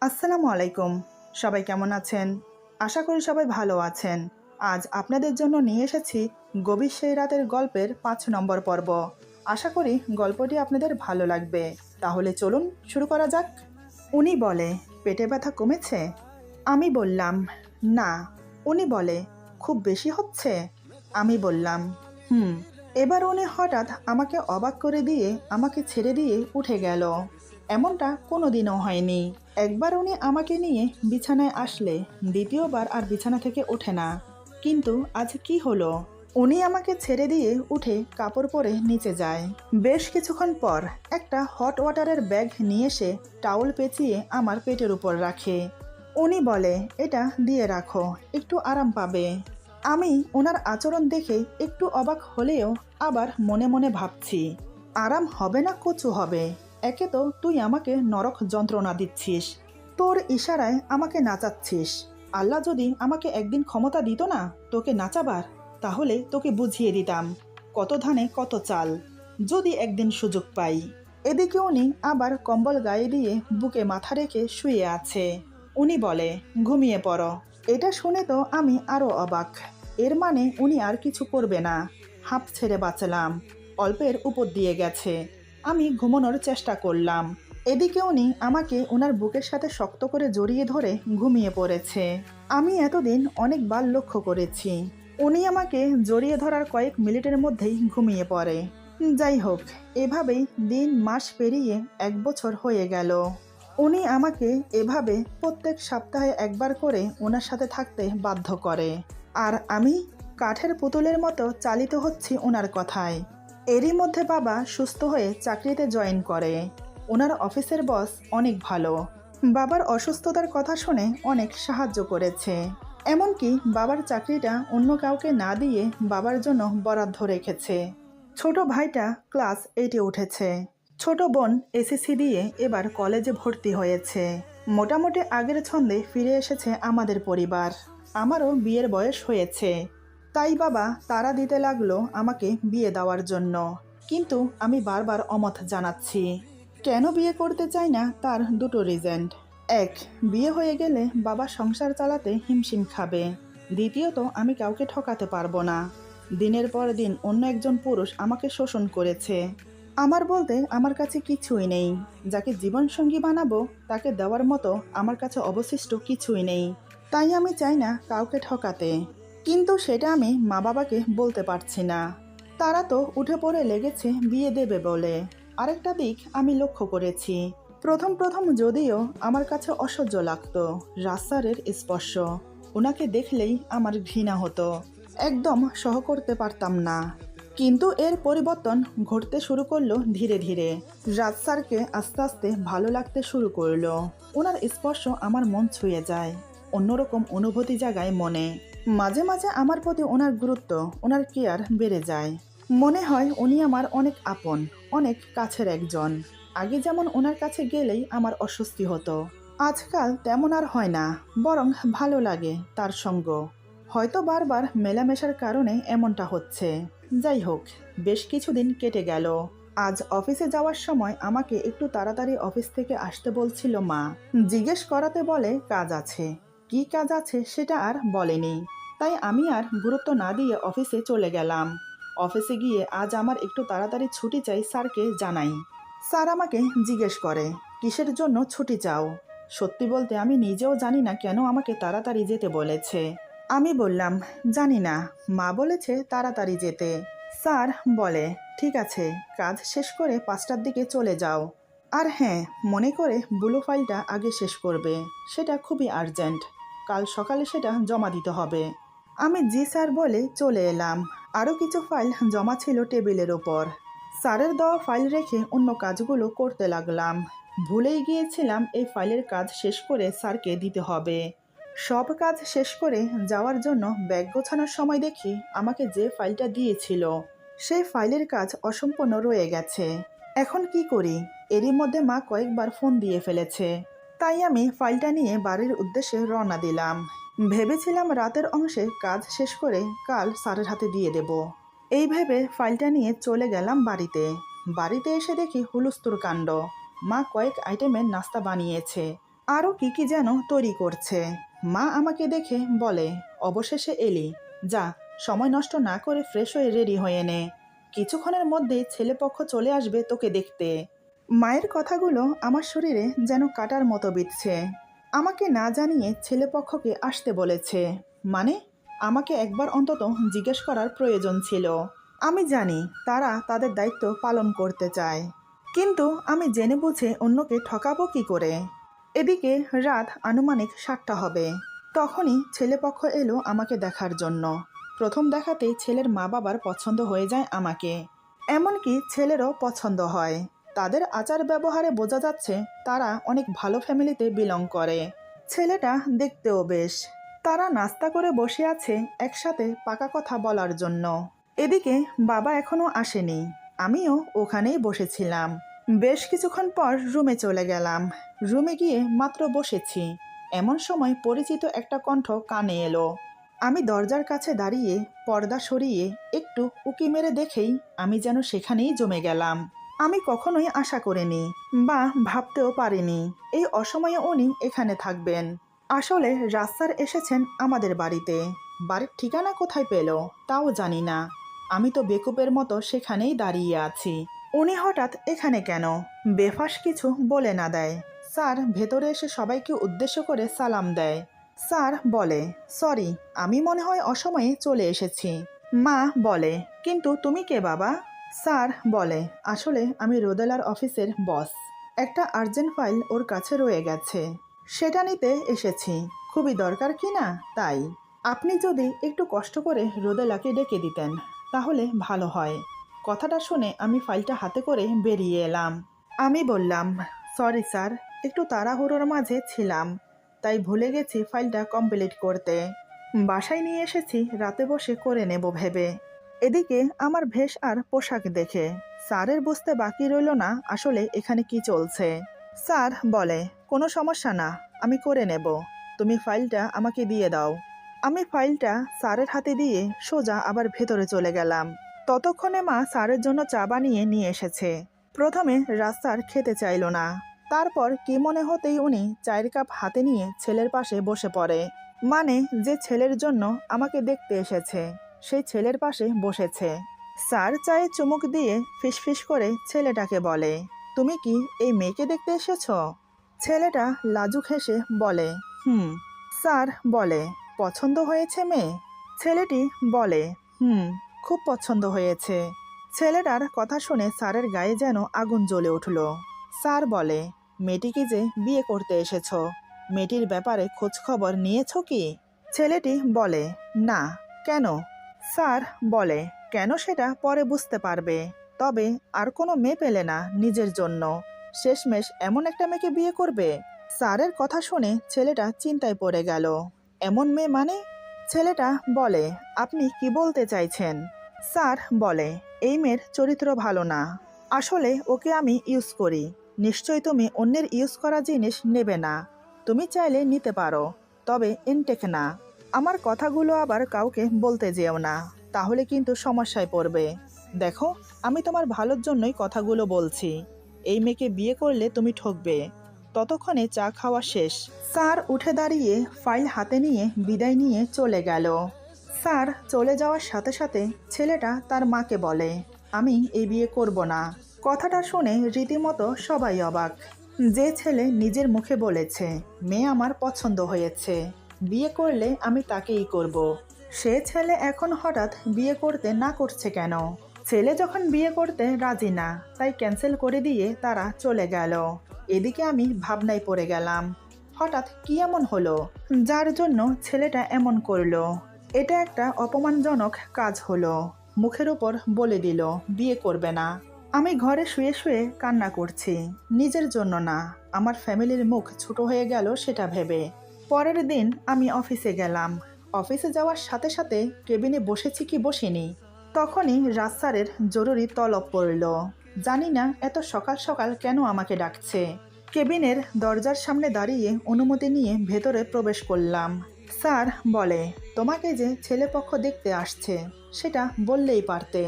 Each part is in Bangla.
আসসালামু আলাইকুম। সবাই কেমন আছেন? আশা করি সবাই ভালো আছেন। আজ আপনাদের জন্য নিয়ে এসেছি গভীর সেই রাতের গল্পের ৫ নম্বর পর্ব। আশা করি গল্পটি আপনাদের ভালো লাগবে। তাহলে চলুন শুরু করা যাক। উনি বলে, পেটে ব্যথা কমেছে? আমি বললাম, না। উনি বলে, খুব বেশি হচ্ছে? আমি বললাম, হুম। এবার উনি হঠাৎ আমাকে অবাক করে দিয়ে আমাকে ছেড়ে দিয়ে উঠে গেল। এমনটা কোনোদিনও হয়নি। একবার উনি আমাকে নিয়ে বিছানায় আসলে দ্বিতীয়বার আর বিছানা থেকে ওঠে না। কিন্তু আজ কি হলো? উনি আমাকে ছেড়ে দিয়ে উঠে কাপড় পরে নিচে যায়। বেশ কিছুক্ষণ পর একটা হট ওয়াটারের ব্যাগ নিয়ে এসে টাওয়েল পেঁচিয়ে আমার পেটের উপর রাখে। উনি বলে, এটা দিয়ে রাখো, একটু আরাম পাবে। আমি ওনার আচরণ দেখে একটু অবাক হলেও আবার মনে মনে ভাবছি, আরাম হবে না কচু হবে। একে তো তুই আমাকে নরক যন্ত্রণা দিচ্ছিস, তোর ইশারায় আমাকে নাচাচ্ছিস। আল্লাহ যদি আমাকে একদিন ক্ষমতা দিত না তোকে নাচাবার, তাহলে তোকে বুঝিয়ে দিতাম কত ধানে কত চাল, যদি একদিন সুযোগ পাই। এদিকে উনি আবার কম্বল গায়ে দিয়ে বুকে মাথা রেখে শুয়ে আছে। উনি বলে, ঘুমিয়ে পড়ো। এটা শুনে তো আমি আরো অবাক। এর মানে উনি আর কিছু করবে না। হাঁপ ছেড়ে বাঁচলাম। অল্পের উপর দিয়ে গেছে। আমি ঘুমানোর চেষ্টা করলাম। এদিকে উনি আমাকে ওনার বুকের সাথে শক্ত করে জড়িয়ে ধরে ঘুমিয়ে পড়েছে। আমি এতদিন অনেকবার লক্ষ্য করেছি, উনি আমাকে জড়িয়ে ধরার কয়েক মিনিটের মধ্যেই ঘুমিয়ে পড়ে। যাই হোক, এভাবেই দিন মাস পেরিয়ে ১ বছর হয়ে গেল। উনি আমাকে এভাবে প্রত্যেক সপ্তাহে একবার করে ওনার সাথে থাকতে বাধ্য করে। আর আমি কাঠের পুতুলের মতো চালিত হচ্ছি ওনার কথায়। এরই মধ্যে বাবা সুস্থ হয়ে চাকরিতে জয়েন করে। ওনার অফিসের বস অনেক ভালো। বাবার অসুস্থতার কথা শুনে অনেক সাহায্য করেছে। এমনকি বাবার চাকরিটা অন্য কাউকে না দিয়ে বাবার জন্য বরাদ্দ রেখেছে। ছোট ভাইটা ক্লাস 8-এ উঠেছে। ছোট বোন এসএসসি দিয়ে এবার কলেজে ভর্তি হয়েছে। মোটামুটি আগের ছন্দে ফিরে এসেছে আমাদের পরিবার। আমারও বিয়ের বয়স হয়েছে। তাই বাবা তাড়া দিতে লাগলো আমাকে বিয়ে দেওয়ার জন্য। কিন্তু আমি বারবার অমত জানাচ্ছি। কেন বিয়ে করতে চাই না তার দুটো রিজন। এক, বিয়ে হয়ে গেলে বাবা সংসার চালাতে হিমশিম খাবে। দ্বিতীয়ত, আমি কাউকে ঠকাতে পারবো না। দিনের পর দিন অন্য একজন পুরুষ আমাকে শোষণ করেছে। আমার বলতে আমার কাছে কিছুই নেই। যাকে জীবনসঙ্গী বানাবো তাকে দেওয়ার মতো আমার কাছে অবশিষ্ট কিছুই নেই। তাই আমি চাই না কাউকে ঠকাতে। কিন্তু সেটা আমি মা বাবাকে বলতে পারছি না। তারা তো উঠে পড়ে লেগেছে বিয়ে দেবে বলে। আরেকটা দিক আমি লক্ষ্য করেছি। প্রথম প্রথম যদিও আমার কাছে অসহ্য লাগতো রাস্তারের স্পর্শ। ওনাকে দেখলেই আমার ঘৃণা হতো। একদম সহ করতে পারতাম না। কিন্তু এর পরিবর্তন ঘটতে শুরু করলো ধীরে ধীরে। রাজ স্যারকে আস্তে আস্তে ভালো লাগতে শুরু করলো। ওনার স্পর্শ আমার মন ছুঁয়ে যায়। অন্যরকম অনুভূতি জাগায় মনে। মাঝে মাঝে আমার প্রতি ওনার গুরুত্ব, ওনার কেয়ার বেড়ে যায়। মনে হয় উনি আমার অনেক আপন, অনেক কাছের একজন। আগে যেমন ওনার কাছে গেলেই আমার অস্বস্তি হতো, আজকাল তেমন আর হয় না। বরং ভালো লাগে তার সঙ্গ। হয়তো বারবার মেলামেশার কারণে এমনটা হচ্ছে। যাই হোক, বেশ কিছুদিন কেটে গেল। আজ অফিসে যাওয়ার সময় আমাকে একটু তাড়াতাড়ি অফিস থেকে আসতে বলছিল মা। জিজ্ঞেস করাতে বলে কাজ আছে। কি কাজ আছে সেটা আর বলেনি। তাই আমি আর গুরুত্ব না দিয়ে অফিসে চলে গেলাম। অফিসে গিয়ে আজ আমার একটু তাড়াতাড়ি ছুটি চাই স্যারকে জানাই। স্যার আমাকে জিজ্ঞেস করে, কিসের জন্য ছুটি চাও? সত্যি বলতে আমি নিজেও জানি না কেন আমাকে তাড়াতাড়ি যেতে বলেছে। আমি বললাম, জানি না, মা বলেছে তাড়াতাড়ি যেতে। স্যার বলে, ঠিক আছে, কাজ শেষ করে 5টার দিকে চলে যাও। আর হ্যাঁ, মনে করে ব্লু ফাইলটা আগে শেষ করবে, সেটা খুবই আর্জেন্ট। কাল সকালে সেটা জমা দিতে হবে। আমি জি স্যার বলে চলে এলাম। আরও কিছু ফাইল জমা ছিল টেবিলের ওপর। স্যারের দেওয়া ফাইল রেখে অন্য কাজগুলো করতে লাগলাম। ভুলেই গিয়েছিলাম এই ফাইলের কাজ শেষ করে স্যারকে দিতে হবে। সব কাজ শেষ করে যাওয়ার জন্য ব্যাগ গোছানোর সময় দেখি আমাকে যে ফাইলটা দিয়েছিল সেই ফাইলের কাজ অসম্পূর্ণ রয়ে গেছে। এখন কি করি? এরই মধ্যে মা কয়েকবার ফোন দিয়ে ফেলেছে। তাই আমি ফাইলটা নিয়ে বাড়ির উদ্দেশ্যে রওনা দিলাম। ভেবেছিলাম রাতের অংশে কাজ শেষ করে কাল স্যারের হাতে দিয়ে দেব। এই ভেবে ফাইলটা নিয়ে চলে গেলাম বাড়িতে। বাড়িতে এসে দেখি হুলস্থুল কাণ্ড। মা কয়েক আইটেমের নাস্তা বানিয়েছে। আরও কি যেন তৈরি করছে। মা আমাকে দেখে বলে, অবশেষে এলি, যা সময় নষ্ট না করে ফ্রেশ হয়ে রেডি হয়ে নে, কিছুক্ষণের মধ্যে ছেলেপক্ষ চলে আসবে তোকে দেখতে। মায়ের কথাগুলো আমার শরীরে যেন কাটার মতো বিঁধছে। আমাকে না জানিয়ে ছেলেপক্ষকে আসতে বলেছে, মানে আমাকে একবার অন্তত জিজ্ঞেস করার প্রয়োজন ছিল। আমি জানি তারা তাদের দায়িত্ব পালন করতে চায়, কিন্তু আমি জেনে বুঝে অন্যকে ঠকাবো কি করে। এদিকে রাত আনুমানিক 7টা হবে। তখনই ছেলেপক্ষ এলো আমাকে দেখার জন্য। প্রথম দেখাতেই ছেলের মা বাবার পছন্দ হয়ে যায় আমাকে, এমনকি ছেলেরও পছন্দ হয়। তাদের আচার ব্যবহারে বোঝা যাচ্ছে তারা অনেক ভালো ফ্যামিলিতে বিলং করে। ছেলেটা দেখতেও বেশ। তারা নাস্তা করে বসে আছে একসাথে পাকা কথা বলার জন্য। এদিকে বাবা এখনো আসেনি, আমিও ওখানেই বসেছিলাম। বেশ কিছুক্ষণ পর রুমে চলে গেলাম। রুমে গিয়ে মাত্র বসেছি, এমন সময় পরিচিত একটা কণ্ঠ কানে এলো। আমি দরজার কাছে দাঁড়িয়ে পর্দা সরিয়ে একটু উকি মেরে দেখেই আমি যেন সেখানেই জমে গেলাম। আমি কখনোই আশা করিনি বা ভাবতেও পারিনি এই অসময়ে উনি এখানে থাকবেন। আসলে রাস্তার এসেছেন আমাদের বাড়িতে। বাড়ির ঠিকানা কোথায় পেল তাও জানি না। আমি তো বেকুবের মতো সেখানেই দাঁড়িয়ে আছি। উনি হঠাৎ এখানে কেন? বেফাস কিছু বলে না দেয়। স্যার ভেতরে এসে সবাইকে উদ্দেশ্য করে সালাম দেয়। স্যার বলে, সরি, আমি মনে হয় অসময়ে চলে এসেছি। মা বলে, কিন্তু তুমি কে বাবা? স্যার বলে, আসলে আমি রোদেলার অফিসের বস। একটা আর্জেন্ট ফাইল ওর কাছে রয়ে গেছে, সেটা নিতে এসেছি। খুবই দরকার কি না, তাই। আপনি যদি একটু কষ্ট করে রোদেলাকে ডেকে দিতেন তাহলে ভালো হয়। কথাটা শুনে আমি ফাইলটা হাতে করে বেরিয়ে এলাম। আমি বললাম, সরি স্যার, একটু তাড়াহুড়োর মাঝে ছিলাম, তাই ভুলে গেছি ফাইলটা কমপ্লিট করতে। বাসায় নিয়ে এসেছি রাতে বসে করে নেব ভেবে। এদিকে আমার ভেষ আর পোশাক দেখে স্যারের বুঝতে বাকি রইল না আসলে এখানে কি চলছে। স্যার বলে, কোনো সমস্যা না, আমি করে নেব, তুমি ফাইলটা আমাকে দিয়ে দাও। আমি ফাইলটা স্যারের হাতে দিয়ে সোজা আবার ভেতরে চলে গেলাম। ততক্ষণে মা স্যারের জন্য চা বানিয়ে নিয়ে এসেছে। প্রথমে রাস্তার খেতে চাইল না, তারপর কি মনে হতেই উনি চায়ের কাপ হাতে নিয়ে ছেলের পাশে বসে পড়ে। মানে যে ছেলের জন্য আমাকে দেখতে এসেছে সেই ছেলের পাশে বসেছে। স্যার চায়ে চুমুক দিয়ে ফিসফিস করে ছেলেটাকে বলে, তুমি কি এই মেয়েকে দেখতে এসেছো? ছেলেটা লাজুক হেসে বলে, হুম। স্যার বলে, পছন্দ হয়েছে মেয়ে? ছেলেটি বলে, হুম, খুব পছন্দ হয়েছে। ছেলেটার কথা শুনে স্যারের গায়ে যেন আগুন জ্বলে উঠল। স্যার বলে, মেয়েটিকে যে বিয়ে করতে এসেছো, মেয়েটির ব্যাপারে খোঁজ খবর নিয়েছো কি? ছেলেটি বলে, না। কেন? স্যার বলে, কেন সেটা পরে বুঝতে পারবে, তবে আর কোনো মেয়ে পেলে না নিজের জন্য, শেষমেশ এমন একটা মেয়েকে বিয়ে করবে? স্যারের কথা শুনে ছেলেটা চিন্তায় পড়ে গেল। এমন মেয়ে মানে? ছেলেটা বলে, আপনি কি বলতে চাইছেন? স্যার বলে, এই মেয়ের চরিত্র ভালো না, আসলে ওকে আমি ইউজ করি। নিশ্চয়ই তুমি অন্যের ইউজ করা জিনিস নেবে না। তুমি চাইলে নিতে পারো, তবে ইনটেক না। আমার কথাগুলো আবার কাউকে বলতে যেও না, তাহলে কিন্তু সমস্যায় পড়বে। দেখো, আমি তোমার ভালোর জন্যই কথাগুলো বলছি। এই মেয়েকে বিয়ে করলে তুমি ঠকবে। ততক্ষণে চা খাওয়া শেষ। স্যার উঠে দাঁড়িয়ে ফাইল হাতে নিয়ে বিদায় নিয়ে চলে গেল। স্যার চলে যাওয়ার সাথে সাথে ছেলেটা তার মাকে বলে, আমি এই বিয়ে করব না। কথাটা শুনে রীতিমতো সবাই অবাক। যে ছেলে নিজের মুখে বলেছে মেয়ে আমার পছন্দ হয়েছে, বিয়ে করলে আমি তাকেই করব, সে ছেলে এখন হঠাৎ বিয়ে করতে না করছে কেন? ছেলে যখন বিয়ে করতে রাজি না, তাই ক্যান্সেল করে দিয়ে তারা চলে গেল। এদিকে আমি ভাবনায় পড়ে গেলাম, হঠাৎ কি এমন হলো যার জন্য ছেলেটা এমন করলো? এটা একটা অপমানজনক কাজ হলো। মুখের উপর বলে দিল বিয়ে করবে না। আমি ঘরে শুয়ে শুয়ে কান্না করছি, নিজের জন্য না, আমার ফ্যামিলির মুখ ছোট হয়ে গেল সেটা ভেবে। পরের দিন আমি অফিসে গেলাম। অফিসে যাওয়ার সাথে সাথে কেবিনে বসেছি কি বসিনি, তখনই রাস্তারের জরুরি তলব পড়ল। জানি না এত সকাল সকাল কেন আমাকে ডাকছে। কেবিনের দরজার সামনে দাঁড়িয়ে অনুমতি নিয়ে ভেতরে প্রবেশ করলাম। স্যার বলে, তোমাকে যে ছেলেপক্ষ দেখতে আসছে সেটা বললেই পারতে।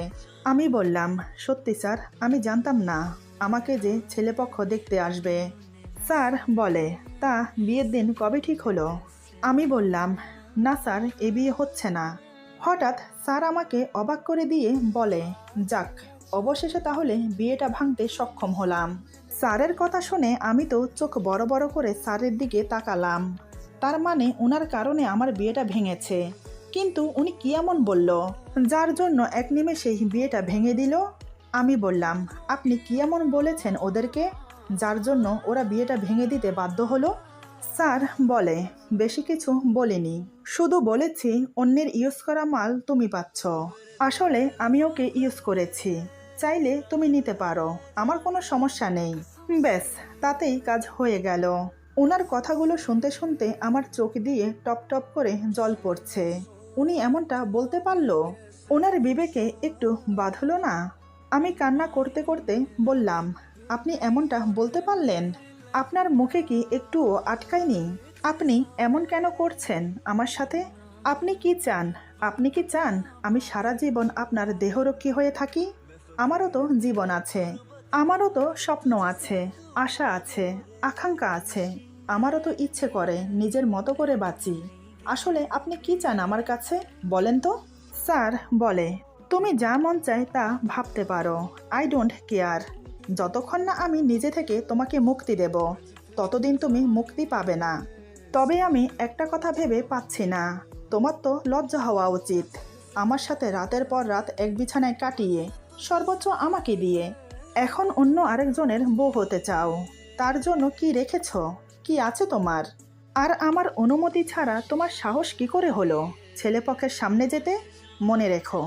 আমি বললাম, সত্যি স্যার, আমি জানতাম না আমাকে যে ছেলেপক্ষ দেখতে আসবে। স্যার বলে, তা বিয়ের দিন কবে ঠিক হলো? আমি বললাম, না স্যার, এ বিয়ে হচ্ছে না। হঠাৎ স্যার আমাকে অবাক করে দিয়ে বলে, যাক, অবশেষে তাহলে বিয়েটা ভাঙতে সক্ষম হলাম। স্যারের কথা শুনে আমি তো চোখ বড় বড় করে স্যারের দিকে তাকালাম। তার মানে ওনার কারণে আমার বিয়েটা ভেঙেছে। কিন্তু উনি কি এমন বলল যার জন্য এক নিমেষেই বিয়েটা ভেঙে দিল? আমি বললাম, আপনি কি এমন বলেছেন ওদেরকে যার জন্য ওরা বিয়েটা ভেঙে দিতে বাধ্য হলো? স্যার বলে, বেশি কিছু বলিনি, শুধু বলেছি অন্যের ইউজ করা মাল তুমি পাচ্ছ। আসলে আমি ওকে ইউজ করেছি, চাইলে তুমি নিতে পারো, আমার কোনো সমস্যা নেই। ব্যাস, তাতেই কাজ হয়ে গেল। ওনার কথাগুলো শুনতে শুনতে আমার চোখ দিয়ে টপ টপ করে জল পড়ছে। উনি এমনটা বলতে পারলো? ওনার বিবেকে একটু বাঁধলো না? আমি কান্না করতে করতে বললাম, আপনি এমনটা বলতে পারলেন? আপনার মুখে কি একটুও আটকায়নি? আপনি এমন কেন করছেন আমার সাথে? আপনি কি চান? আপনি কি চান আমি সারা জীবন আপনার দেহরক্ষী হয়ে থাকি? আমারও তো জীবন আছে, আমারও তো স্বপ্ন আছে, আশা আছে, আকাঙ্ক্ষা আছে। আমারও তো ইচ্ছে করে নিজের মতো করে বাঁচি। আসলে আপনি কি চান আমার কাছে, বলেন তো? স্যার বলে, তুমি যা মন চায় তা ভাবতে পারো, আই ডোন্ট কেয়ার। যতক্ষণ না আমি নিজে থেকে তোমাকে মুক্তি দেব, ততদিন তুমি মুক্তি পাবে না। তবে আমি একটা কথা ভেবে পাচ্ছি না, তোমার তো লজ্জা হওয়া উচিত। আমার সাথে রাতের পর রাত এক বিছানায় কাটিয়ে, সর্বোচ্চ আমাকে দিয়ে, এখন অন্য আরেকজনের বউ হতে চাও। তার জন্য কি রেখেছ? কি আছে তোমার? আর আমার অনুমতি ছাড়া তোমার সাহস কি করে হলো ছেলেপক্ষের সামনে যেতে? মনে রেখো,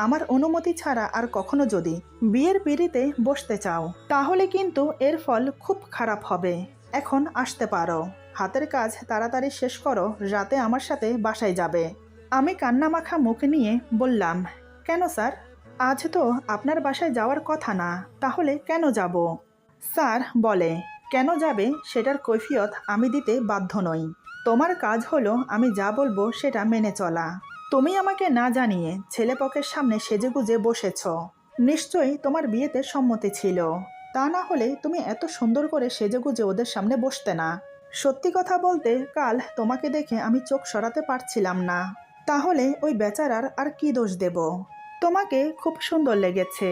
আমার অনুমতি ছাড়া আর কখনো যদি বিয়ের পিঁড়িতে বসতে চাও, তাহলে কিন্তু এর ফল খুব খারাপ হবে। এখন আসতে পারো, হাতের কাজ তাড়াতাড়ি শেষ করো, রাতে আমার সাথে বাসায় যাবে। আমি কান্নামাখা মুখ নিয়ে বললাম, কেন স্যার? আজ তো আপনার বাসায় যাওয়ার কথা না, তাহলে কেন যাব? স্যার বলে, কেন যাবে সেটার কৈফিয়ত আমি দিতে বাধ্য নই। তোমার কাজ হলো আমি যা বলবো সেটা মেনে চলা। তুমি আমাকে না জানিয়ে ছেলেপক্ষের সামনে সেজেগুজে বসেছ, নিশ্চয়ই তোমার বিয়েতে সম্মতি ছিল। তা না হলে তুমি এত সুন্দর করে সেজেগুজে ওদের সামনে বসতে না। সত্যি কথা বলতে, কাল তোমাকে দেখে আমি চোখ সরাতে পারছিলাম না। তাহলে ওই বেচারার আর কি দোষ দেব? তোমাকে খুব সুন্দর লেগেছে।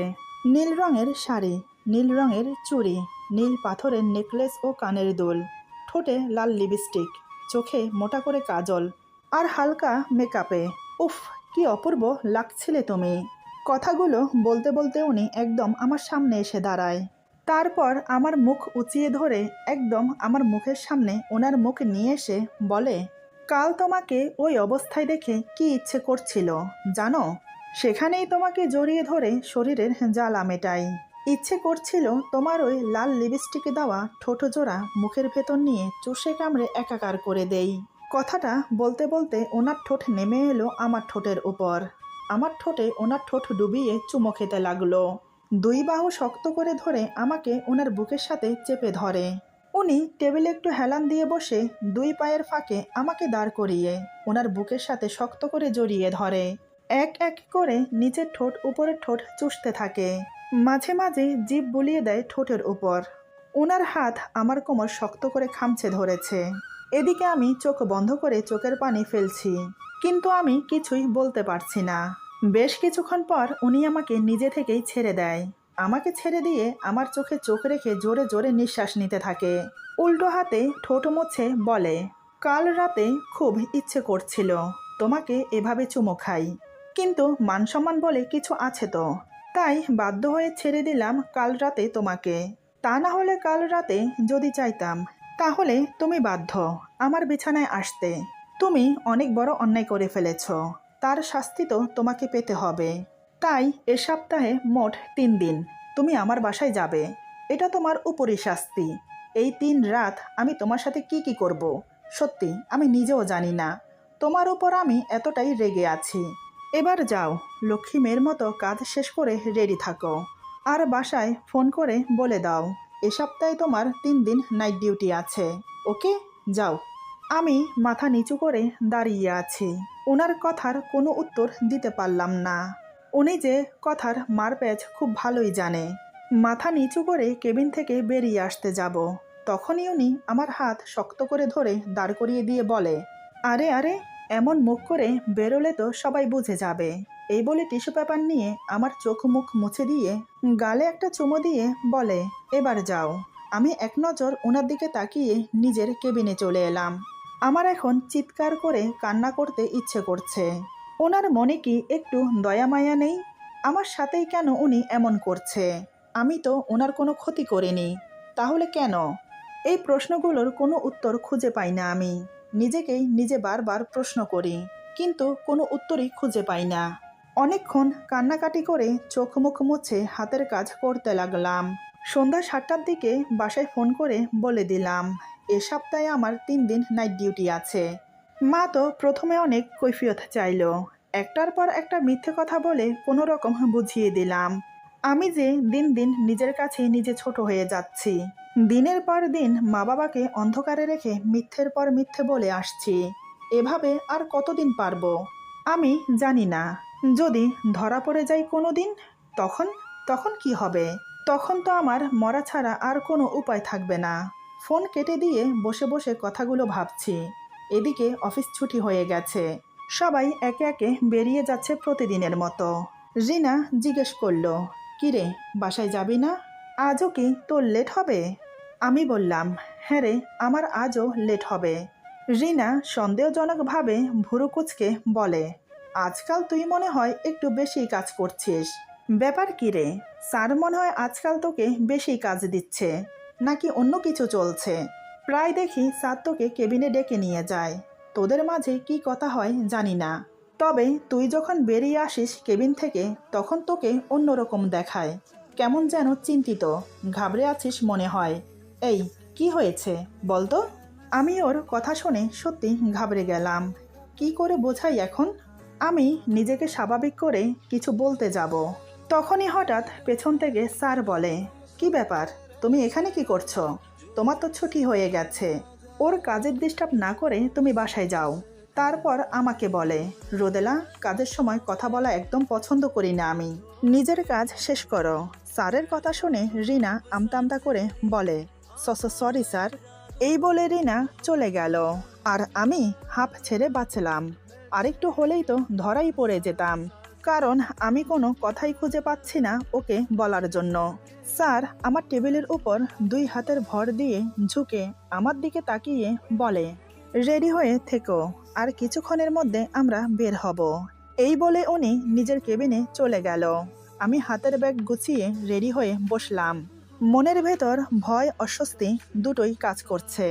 নীল রঙের শাড়ি, নীল রঙের চুড়ি, নীল পাথরের নেকলেস ও কানের দুল, ঠোঁটে লাল লিপস্টিক, চোখে মোটা করে কাজল, আর হালকা মেকআপে। উফ, কি অপূর্ব লাগছিলে তুমি। কথাগুলো বলতে বলতে উনি একদম আমার সামনে এসে দাঁড়ায়। তারপর আমার মুখ উঁচিয়ে ধরে একদম আমার মুখের সামনে ওনার মুখ নিয়ে এসে বলে, কাল তোমাকে ওই অবস্থায় দেখে কি ইচ্ছে করছিল জানো? সেখানেই তোমাকে জড়িয়ে ধরে শরীরের জ্বালা মেটাই। ইচ্ছে করছিল তোমার ওই লাল লিপস্টিকে দেওয়া ঠোঁট জোড়া মুখের ভেতর নিয়ে চুষে কামড়ে একাকার করে দেই। কথাটা বলতে বলতে ওনার ঠোঁট নেমে এলো আমার ঠোঁটের উপর। আমার ঠোঁটে ওনার ঠোঁট ডুবিয়ে চুমো খেতে লাগলো। দুই বাহু শক্ত করে ধরে আমাকে ওনার বুকের সাথে চেপে ধরে। উনি টেবিলে একটু হেলান দিয়ে বসে দুই পায়ের ফাঁকে আমাকে দাঁড় করিয়ে ওনার বুকের সাথে শক্ত করে জড়িয়ে ধরে। এক এক করে নিচের ঠোঁট উপরের ঠোঁট চুষতে থাকে, মাঝে মাঝে জিভ বুলিয়ে দেয় ঠোঁটের উপর। ওনার হাত আমার কোমর শক্ত করে খামচে ধরেছে। এদিকে আমি চোখ বন্ধ করে চোখের পানি ফেলছি, কিন্তু আমি কিছুই বলতে পারছি না। বেশ কিছুক্ষণ পর উনি আমাকে নিজে থেকেই ছেড়ে দেয়। আমাকে ছেড়ে দিয়ে আমার চোখে চোখ রেখে জোরে জোরে নিঃশ্বাস নিতে থাকে। উল্টো হাতে ঠোঁট মুছে বলে, কাল রাতে খুব ইচ্ছে করছিল তোমাকে এভাবে চুমো খাই, কিন্তু মানসম্মান বলে কিছু আছে তো, তাই বাধ্য হয়ে ছেড়ে দিলাম কাল রাতে তোমাকে। তা না হলে কাল রাতে যদি চাইতাম, তাহলে তুমি বাধ্য আমার বিছানায় আসতে। তুমি অনেক বড় অন্যায় করে ফেলেছ, তার শাস্তি তো তোমাকে পেতে হবে। তাই এ সপ্তাহে মোট 3 দিন তুমি আমার বাসায় যাবে। এটা তোমার উপরি শাস্তি। এই 3 রাত আমি তোমার সাথে কি কি করব, সত্যি আমি নিজেও জানি না। তোমার উপর আমি এতটাই রেগে আছি। এবার যাও, লক্ষ্মী মেয়ের মতো কাজ শেষ করে রেডি থাকো। আর বাসায় ফোন করে বলে দাও এ সপ্তাহে তোমার 3 দিন নাইট ডিউটি আছে। ওকে, যাও। আমি মাথা নিচু করে দাঁড়িয়ে আছি। ওনার কথার কোনো উত্তর দিতে পারলাম না। উনি যে কথার মারপ্যাঁচ খুব ভালোই জানে। মাথা নিচু করে কেবিন থেকে বেরিয়ে আসতে যাব, তখনই উনি আমার হাত শক্ত করে ধরে দাঁড় করিয়ে দিয়ে বলে, আরে আরে, এমন মুখ করে বেরোলে তো সবাই বুঝে যাবে। এই বলে টিস্যু পেপার নিয়ে আমার চোখ মুখ মুছে দিয়ে গালে একটা চুমো দিয়ে বলে, এবার যাও। আমি এক নজর ওনার দিকে তাকিয়ে নিজের কেবিনে চলে এলাম। আমার এখন চিৎকার করে কান্না করতে ইচ্ছে করছে। ওনার মনে কি একটু দয়া মায়া নেই? আমার সাথেই কেন উনি এমন করছে? আমি তো ওনার কোনো ক্ষতি করিনি, তাহলে কেন? এই প্রশ্নগুলোর কোনো উত্তর খুঁজে পাই না আমি। নিজেকেই নিজে বারবার প্রশ্ন করি, কিন্তু কোনো উত্তরই খুঁজে পাই না। অনেকক্ষণ কান্নাকাটি করে চোখ মুখ মুছে হাতের কাজ করতে লাগলাম। সন্ধ্যা 7টার দিকে বাসায় ফোন করে বলে দিলাম, এ সপ্তাহে আমার 3 দিন নাইট ডিউটি আছে। মা তো প্রথমে অনেক কৈফিয়ত চাইল। একটার পর একটা মিথ্যে কথা বলে কোনো রকম বুঝিয়ে দিলাম আমি যে দিন দিন নিজের কাছে নিজে ছোট হয়ে যাচ্ছি। দিনের পর দিন মা বাবাকে অন্ধকারে রেখে মিথ্যের পর মিথ্যে বলে আসছি। এভাবে আর কতদিন পারবো? আমি জানি না। যদি ধরা পড়ে যাই কোনো দিন, তখন তখন কি হবে? তখন তো আমার মরা ছাড়া আর কোনো উপায় থাকবে না। ফোন কেটে দিয়ে বসে বসে কথাগুলো ভাবছি। এদিকে অফিস ছুটি হয়ে গেছে। সবাই একে একে বেরিয়ে যাচ্ছে প্রতিদিনের মতো। রিনা জিজ্ঞেস করলো, কিরে, বাসায় যাবি না? আজও কি তোর লেট হবে? আমি বললাম, হ্যাঁ রে, আমার আজও লেট হবে। রিনা সন্দেহজনকভাবে ভুরু কুঁচকে বলে, আজকাল তুই মনে হয় একটু বেশি কাজ করছিস। ব্যাপার কি রে? স্যার মনে হয় আজকাল তোকে বেশি কাজ দিচ্ছে, নাকি অন্য কিছু চলছে? প্রায় দেখি স্যার তোকে কেবিনে ডেকে নিয়ে যায়। তোদের মাঝে কি কথা হয় জানি না, তবে তুই যখন বেরিয়ে আসিস কেবিন থেকে তখন তোকে অন্যরকম দেখায়। কেমন যেন চিন্তিত, ঘাবড়ে আছিস মনে হয়। এই, কি হয়েছে বলতো? আমি ওর কথা শুনে সত্যি ঘাবড়ে গেলাম। কি করে বোঝাই এখন? আমি নিজেকে স্বাভাবিক করে কিছু বলতে যাব, তখনই হঠাৎ পেছন থেকে স্যার বলে, কি ব্যাপার, তুমি এখানে কি করছো? তোমার তো ছুটি হয়ে গেছে। ওর কাজের ডিস্টার্ব না করে তুমি বাসায় যাও। তারপর আমাকে বলে, রোদেলা, কাজের সময় কথা বলা একদম পছন্দ করি না আমি। নিজের কাজ শেষ করো। স্যারের কথা শুনে রিনা আমতা আমতা করে বলে, সরি স্যার। এই বলে রিনা চলে গেল। আর আমি হাঁপ ছেড়ে বাঁচলাম। আরেকটু হলেই তো ধরাই পড়ে যেতাম, কারণ আমি কোনো কথাই খুঁজে পাচ্ছি না ওকে বলার জন্য। স্যার আমার টেবিলের উপর 2 হাতের ভর দিয়ে ঝুঁকে আমার দিকে তাকিয়ে বলে, রেডি হয়ে থেকো, আর কিছুক্ষণের মধ্যে আমরা বের হব। এই বলে উনি নিজের কেবিনে চলে গেল। আমি হাতের ব্যাগ গুছিয়ে রেডি হয়ে বসলাম। মনের ভেতর ভয় অস্বস্তি দুটোই কাজ করছে।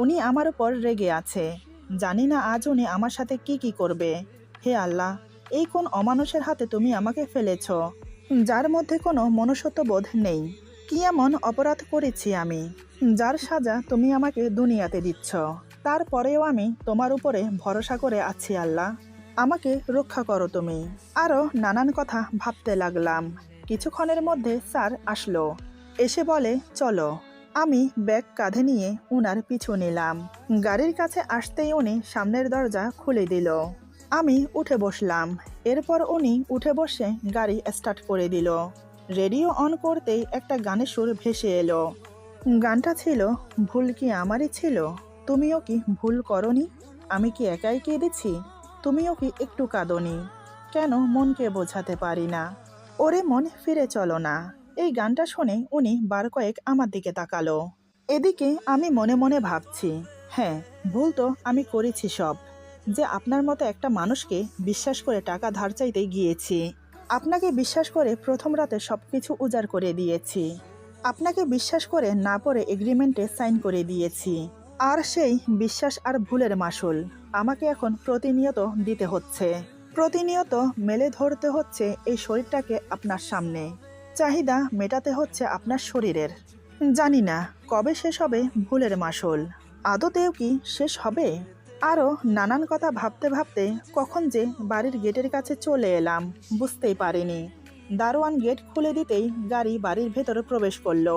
উনি আমার উপর রেগে আছে। জানি না আজ উনি আমার সাথে কি কি করবে। হে আল্লাহ, এই কোন অমানুষের হাতে তুমি আমাকে ফেলেছ, যার মধ্যে কোনো মনুষ্যত্ববোধ নেই। কি এমন অপরাধ করেছি আমি, যার সাজা তুমি আমাকে দুনিয়াতে দিচ্ছ? তারপরেও আমি তোমার উপরে ভরসা করে আছি আল্লাহ, আমাকে রক্ষা করো তুমি। আরও নানান কথা ভাবতে লাগলাম। কিছুক্ষণের মধ্যে স্যার আসলো। এসে বলে, চলো। আমি ব্যাগ কাঁধে নিয়ে উনার পিছু নিলাম। গাড়ির কাছে আসতেই উনি সামনের দরজা খুলে দিল। আমি উঠে বসলাম। এরপর উনি উঠে বসে গাড়ি স্টার্ট করে দিল। রেডিও অন করতেই একটা গানের সুর ভেসে এলো। গানটা ছিল, ভুল কি আমারই ছিল? তুমিও কি ভুল করনি? আমি কি একাই কেঁদেছি? তুমিও কি একটু কাঁদনি? কেন মনকে বোঝাতে পারি না? ওরে মন, ফিরে চলো না। এই গানটা শুনে উনি বার কয়েক আমার দিকে তাকালো। এদিকে আমি মনে মনে ভাবছি, হ্যাঁ, ভুল তো আমি করেছি সব। যে আপনার মতো একটা মানুষকে বিশ্বাস করে টাকা ধার চাইতে গিয়েছি। আপনাকে বিশ্বাস করে প্রথম রাতে সব কিছু উজাড় করে দিয়েছি। আপনাকে বিশ্বাস করে না পড়ে এগ্রিমেন্টে সাইন করে দিয়েছি। আর সেই বিশ্বাস আর ভুলের মাসুল আমাকে এখন প্রতিনিয়ত দিতে হচ্ছে। প্রতিনিয়ত মেলে ধরতে হচ্ছে এই শরীরটাকে আপনার সামনে। চাহিদা মেটাতে হচ্ছে আপনার শরীরের। জানি না কবে শেষ হবে ভুলের মাসুল। আদতেও কি শেষ হবে? আরও নানান কথা ভাবতে ভাবতে কখন যে বাড়ির গেটের কাছে চলে এলাম বুঝতেই পারিনি। দারোয়ান গেট খুলে দিতেই গাড়ি বাড়ির ভেতরে প্রবেশ করলো।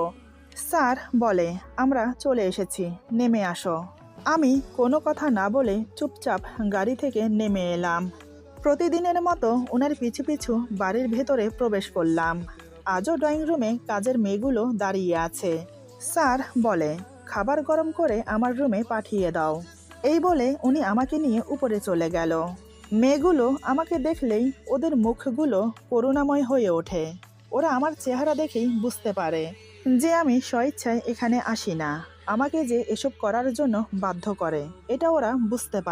স্যার বলে, আমরা চলে এসেছি, নেমে আসো। আমি কোনো কথা না বলে চুপচাপ গাড়ি থেকে নেমে এলাম। প্রতিদিনের মতো ওনার পিছু পিছু বাড়ির ভেতরে প্রবেশ করলাম। আজও ড্রয়িং রুমে কাজের মেয়েগুলো দাঁড়িয়ে আছে। স্যার বলে, খাবার গরম করে আমার রুমে পাঠিয়ে দাও। এই বলে উনি আমাকে নিয়ে উপরে চলে গেল। মেয়েগুলো আমাকে দেখলেই ওদের মুখগুলো করুণাময় হয়ে ওঠে। ওরা আমার চেহারা দেখেই বুঝতে পারে যে আমি স্বেচ্ছায় এখানে আসি না, আমাকে যে এসব করার জন্য বাধ্য করে, এটা ওরা বুঝতে পারে।